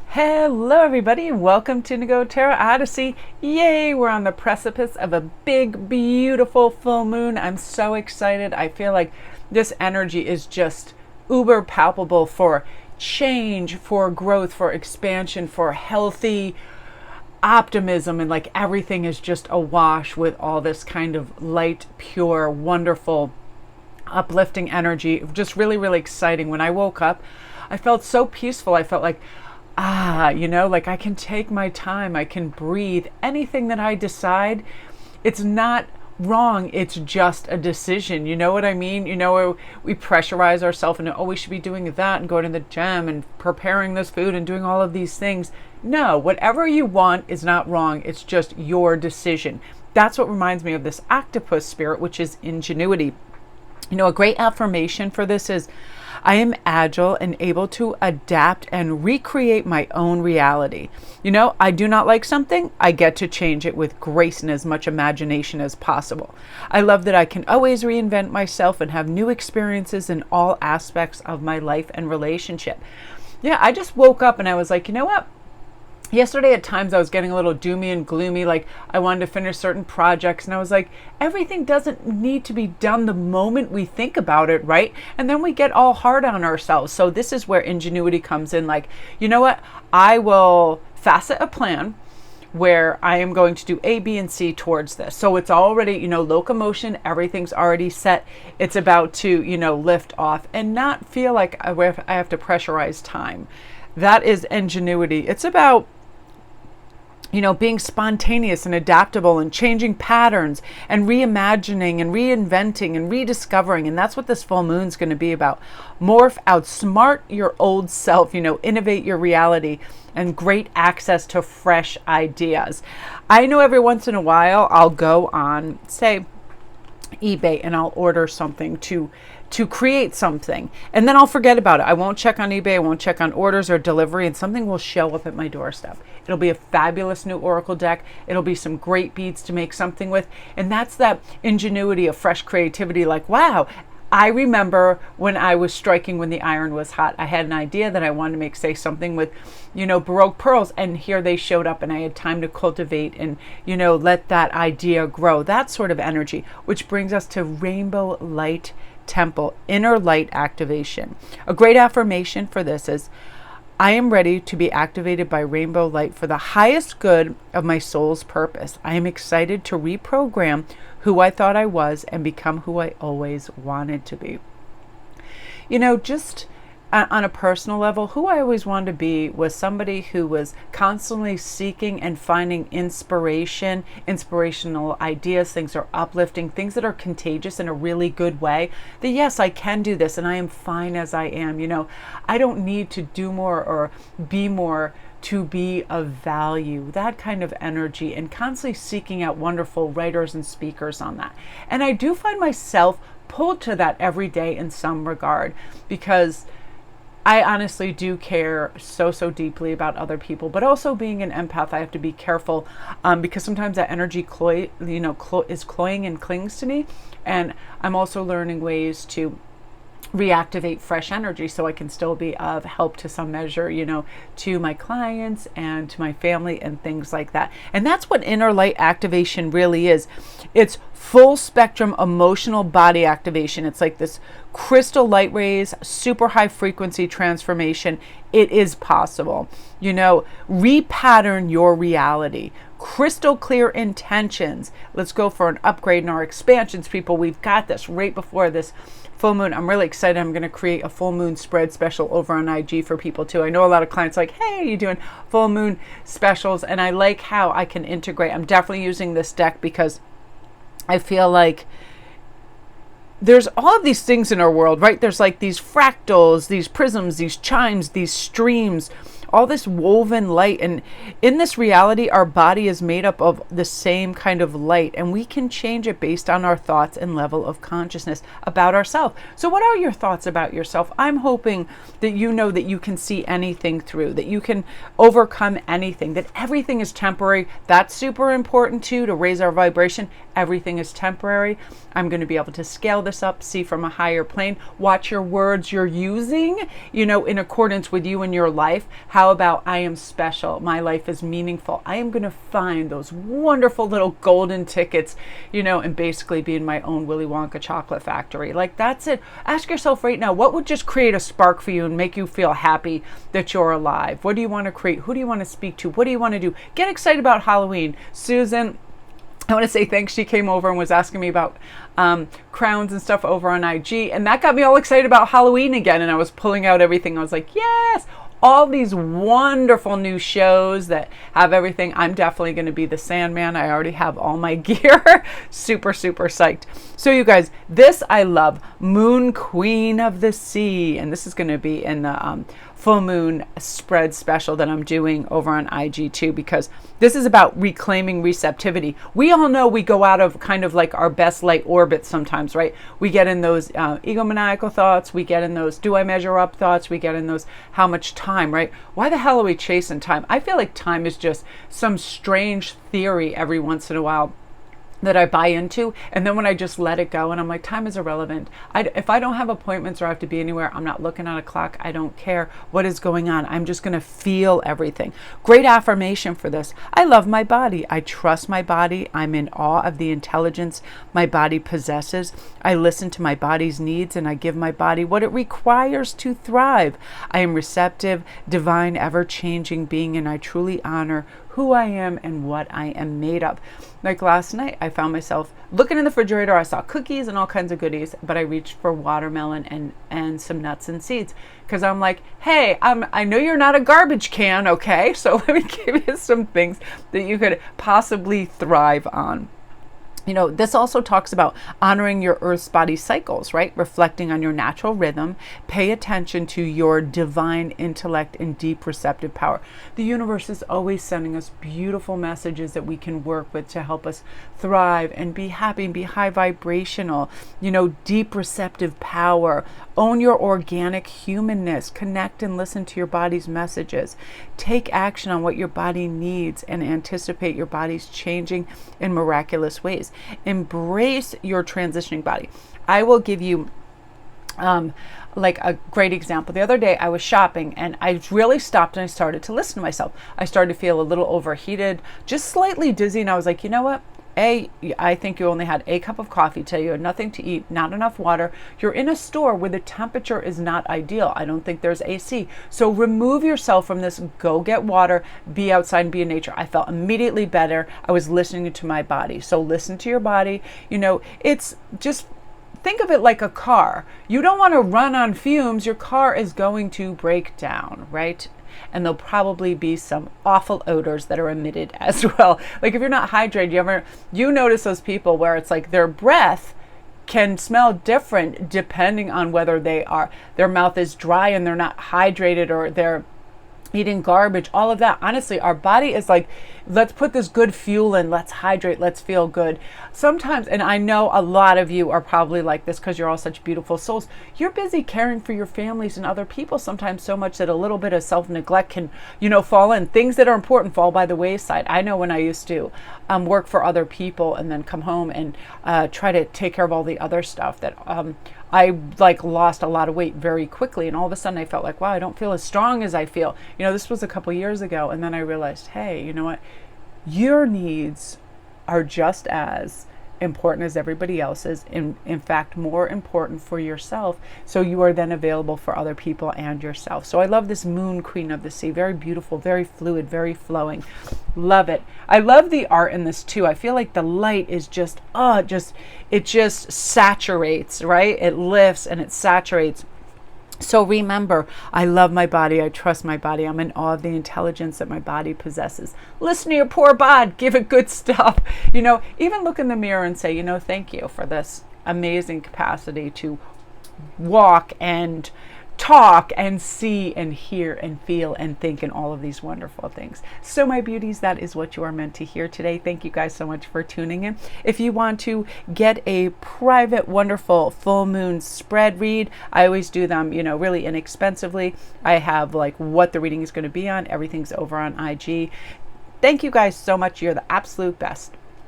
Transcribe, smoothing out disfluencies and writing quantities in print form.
Hello everybody, welcome to Nago Tarot Odyssey. Yay, we're on the precipice of a big, beautiful full moon. I'm so excited. I feel like this energy is just uber palpable for change, for growth, for expansion, for healthy optimism, and like everything is just awash with all this kind of light, pure, wonderful, uplifting energy. Just really, really exciting. When I woke up, I felt so peaceful. I felt like, like I can take my time, I can breathe. Anything that I decide, it's not wrong, it's just a decision. You know what I mean? We pressurize ourselves and, oh, we should be doing that and going to the gym and preparing this food and doing all of these things. No, whatever you want is not wrong, it's just your decision. That's what reminds me of this octopus spirit, which is ingenuity. A great affirmation for this is, I am agile and able to adapt and recreate my own reality. I do not like something, I get to change it with grace and as much imagination as possible. I love that I can always reinvent myself and have new experiences in all aspects of my life and relationship. Yeah, I just woke up and I was like, you know what? Yesterday at times I was getting a little doomy and gloomy, like I wanted to finish certain projects, and I was like, everything doesn't need to be done the moment we think about it, right? And then we get all hard on ourselves. So this is where ingenuity comes in, like, you know what? I will facet a plan where I am going to do A, B, and C towards this. So it's already, locomotion, everything's already set. It's about to, lift off and not feel like I have to pressurize time. That is ingenuity. It's about being spontaneous and adaptable and changing patterns and reimagining and reinventing and rediscovering. And that's what this full moon's going to be about. Morph, outsmart your old self, innovate your reality, and great access to fresh ideas. I know every once in a while I'll go on, say, eBay, and I'll order something to create something, and then I'll forget about it. I won't check on eBay, I won't check on orders or delivery, and something will show up at my doorstep. It'll be a fabulous new oracle deck. It'll be some great beads to make something with, and that's that ingenuity of fresh creativity. Like, wow, I remember when I was striking when the iron was hot. I had an idea that I wanted to make, say, something with, Baroque pearls, and here they showed up, and I had time to cultivate and, let that idea grow. That sort of energy, which brings us to Rainbow Light Temple, inner light activation. A great affirmation for this is, I am ready to be activated by rainbow light for the highest good of my soul's purpose. I am excited to reprogram who I thought I was and become who I always wanted to be. Just on a personal level, who I always wanted to be was somebody who was constantly seeking and finding inspiration, inspirational ideas, things that are uplifting, things that are contagious in a really good way. That yes, I can do this and I am fine as I am. I don't need to do more or be more to be of value. That kind of energy, and constantly seeking out wonderful writers and speakers on that. And I do find myself pulled to that every day in some regard, because I honestly do care so deeply about other people, but also being an empath, I have to be careful because sometimes that energy is cloying and clings to me, and I'm also learning ways to reactivate fresh energy so I can still be of help to some measure, to my clients and to my family and things like that. And that's what inner light activation really is. It's full spectrum emotional body activation. It's like this crystal light rays, super high frequency transformation. It is possible. Repattern your reality. Crystal clear intentions. Let's go for an upgrade in our expansions, people. We've got this right before this full moon. I'm really excited. I'm going to create a full moon spread special over on IG for people too. I know a lot of clients like, hey, you're doing full moon specials, and I like how I can integrate. I'm definitely using this deck because I feel like there's all of these things in our world, right? There's like these fractals, these prisms, these chimes, these streams, all this woven light. And in this reality, our body is made up of the same kind of light, and we can change it based on our thoughts and level of consciousness about ourselves. So what are your thoughts about yourself? I'm hoping that you know that you can see anything through, that you can overcome anything, that everything is temporary. That's super important too, to raise our vibration. Everything is temporary. I'm going to be able to scale this up, see from a higher plane, watch your words you're using, in accordance with you and your life, how How about I am special? My life is meaningful. I am going to find those wonderful little golden tickets, and basically be in my own Willy Wonka chocolate factory. Like, that's it. Ask yourself right now, what would just create a spark for you and make you feel happy that you're alive? What do you want to create? Who do you want to speak to? What do you want to do? Get excited about Halloween. Susan, I want to say thanks. She came over and was asking me about crowns and stuff over on IG. And that got me all excited about Halloween again. And I was pulling out everything. I was like, yes, all these wonderful new shows that have everything. I'm definitely going to be the Sandman. I already have all my gear. Super, super psyched. So you guys, this I love. Moon Queen of the Sea. And this is going to be in the full moon spread special that I'm doing over on IG too, because this is about reclaiming receptivity. We all know we go out of kind of like our best light orbit sometimes, right? We get in those egomaniacal thoughts. We get in those, do I measure up thoughts? We get in those, how much time, right? Why the hell are we chasing time? I feel like time is just some strange theory every once in a while that I buy into, and then when I just let it go and I'm like, time is irrelevant. If I don't have appointments or I have to be anywhere, I'm not looking at a clock. I don't care what is going on. I'm just going to feel everything. Great affirmation for this. I love my body. I trust my body. I'm in awe of the intelligence my body possesses. I listen to my body's needs and I give my body what it requires to thrive. I am receptive, divine, ever-changing being, and I truly honor who I am and what I am made of. Like last night, I found myself looking in the refrigerator. I saw cookies and all kinds of goodies, but I reached for watermelon and some nuts and seeds because I'm like, hey, I know you're not a garbage can, okay? So let me give you some things that you could possibly thrive on. This also talks about honoring your Earth's body cycles, right? Reflecting on your natural rhythm. Pay attention to your divine intellect and deep receptive power. The universe is always sending us beautiful messages that we can work with to help us thrive and be happy and be high vibrational. Deep receptive power. Own your organic humanness. Connect and listen to your body's messages. Take action on what your body needs and anticipate your body's changing in miraculous ways. Embrace your transitioning body. I will give you like a great example. The other day I was shopping and I really stopped and I started to listen to myself. I started to feel a little overheated, just slightly dizzy, and I was like, you know what? I think you only had a cup of coffee today. You had nothing to eat, not enough water. You're in a store where the temperature is not ideal. I don't think there's AC. So remove yourself from this. Go get water, be outside and be in nature. I felt immediately better. I was listening to my body. So listen to your body. It's just, think of it like a car. You don't want to run on fumes. Your car is going to break down, right? And there'll probably be some awful odors that are emitted as well. Like if you're not hydrated, you notice those people where it's like their breath can smell different depending on whether their mouth is dry and they're not hydrated, or they're eating garbage, all of that. Honestly, our body is like, let's put this good fuel in, let's hydrate, let's feel good. Sometimes, and I know a lot of you are probably like this because you're all such beautiful souls, you're busy caring for your families and other people sometimes so much that a little bit of self-neglect can, fall in. Things that are important fall by the wayside. I know when I used to work for other people and then come home and try to take care of all the other stuff that I lost a lot of weight very quickly, and all of a sudden I felt like, wow, I don't feel as strong as I feel. This was a couple years ago, and then I realized, hey, you know what? Your needs are just as important as everybody else's, in fact, more important for yourself. So you are then available for other people and yourself. So I love this Moon Queen of the Sea. Very beautiful, very fluid, very flowing. Love it. I love the art in this too. I feel like the light is it just saturates, right? It lifts and it saturates. So remember, I love my body. I trust my body. I'm in awe of the intelligence that my body possesses. Listen to your poor bod. Give it good stuff. Even look in the mirror and say, thank you for this amazing capacity to walk and talk and see and hear and feel and think and all of these wonderful things. So my beauties, that is what you are meant to hear today. Thank you guys so much for tuning in. If you want to get a private, wonderful full moon spread read, I always do them, really inexpensively. I have what the reading is going to be on. Everything's over on IG. Thank you guys so much. You're the absolute best.